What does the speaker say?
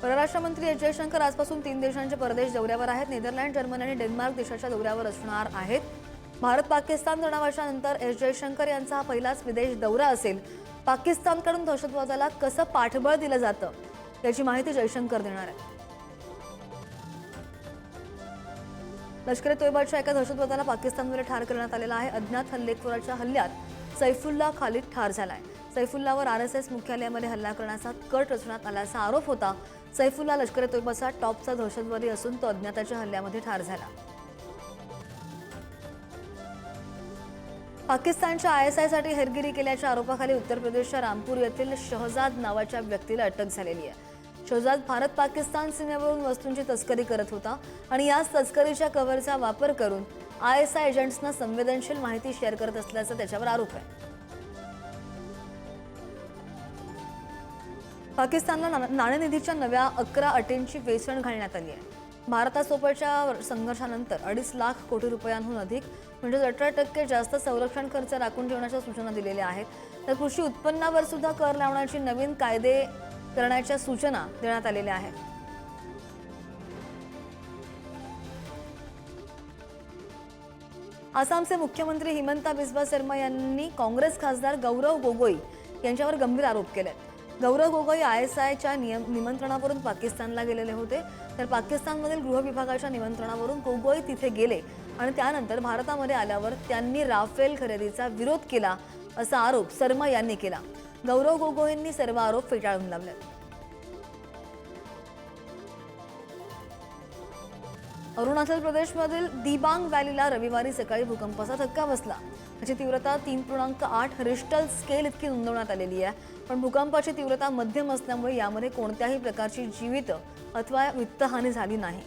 परराष्ट्र मंत्री एस जयशंकर आजपासून 3 देशांच्या परदेश दौऱ्यावर आहेत। नेदरलँड, जर्मनी आणि डेन्मार्क देशाच्या दौऱ्यावर असणार आहेत। भारत पाकिस्तान तणावाच्या नंतर एस जयशंकर यांचा हा पहिलाच विदेश दौरा असेल। पाकिस्तानकडून दहशतवादाला कसं पाठबळ दिलं जातं याची माहिती जयशंकर देणार आहेत। लष्कर-ए-तोयबाच्या एका दहशतवाद्याला पाकिस्तानमध्ये ठार करण्यात आलेला आहे। अज्ञात हल्लेखोराच्या हल्ल्यात सैफुल्ला खालिद ठार झालाय। सैफुल्लावर आरएसएस मुख्यालयामध्ये हल्ला करण्याचा कट रचण्यात आल्याचा आरोप होता। सैफुल्ला लष्कर-ए-तोयबाचा टॉपचा दहशतवादी असून तो अज्ञाताच्या हल्ल्यामध्ये ठार झाला। पाकिस्तानच्या आयएसआयसाठी हेरगिरी केल्याच्या आरोपाखाली उत्तर प्रदेशच्या रामपूर येथील शहजाद नावाच्या व्यक्तीला अटक झालेली आहे। शहजाद भारत-पाकिस्तान सीमेवरून वस्तूंची तस्करी करत होता आणि याच तस्करीच्या कव्हरचा वापर करून आयएसआय एजंट्सना संवेदनशील माहिती शेअर करत असल्याचा त्याच्यावर आरोप आहे। पाकिस्तानला नाणेनिधीच्या नव्या 11 अटींची वेचण घालण्यात आली आहे। भारतासोबतच्या संघर्षानंतर 2.5 लाख कोटी रुपयांहून अधिक म्हणजे 18% जास्त संरक्षण खर्च राखून ठेवण्याच्या सूचना दिलेल्या आहेत। तर कृषी उत्पन्नावर सुद्धा कर लावण्याची नवीन कायदे करण्याच्या सूचना देण्यात आलेल्या आहेत। आसामचे मुख्यमंत्री हिमंता बिस्वा शर्मा यांनी काँग्रेस खासदार गौरव गोगोई यांच्यावर गंभीर आरोप केले। गौरव गोगोई आयएसआयच्या निमंत्रणावरून पाकिस्तानला गेलेले होते। तर पाकिस्तानमधील गृह विभागाच्या निमंत्रणावरून गोगोई तिथे गेले आणि त्यानंतर भारतामध्ये आल्यावर त्यांनी राफेल खरेदीचा विरोध केला असा आरोप शर्मा यांनी केला। गौरव गोगोईंनी सर्व आरोप फेटाळून लावले। अरुणाचल प्रदेशमधील दिबांग व्हॅलीला रविवारी सकाळी भूकंपाचा धक्का बसला। याची तीव्रता 3.8 रिश्टर स्केल इतकी नोंदवण्यात आलेली आहे। पण भूकंपाची तीव्रता मध्यम असल्यामुळे यामध्ये कोणत्याही प्रकारची जीवित अथवा वित्तहानी झाली नाही।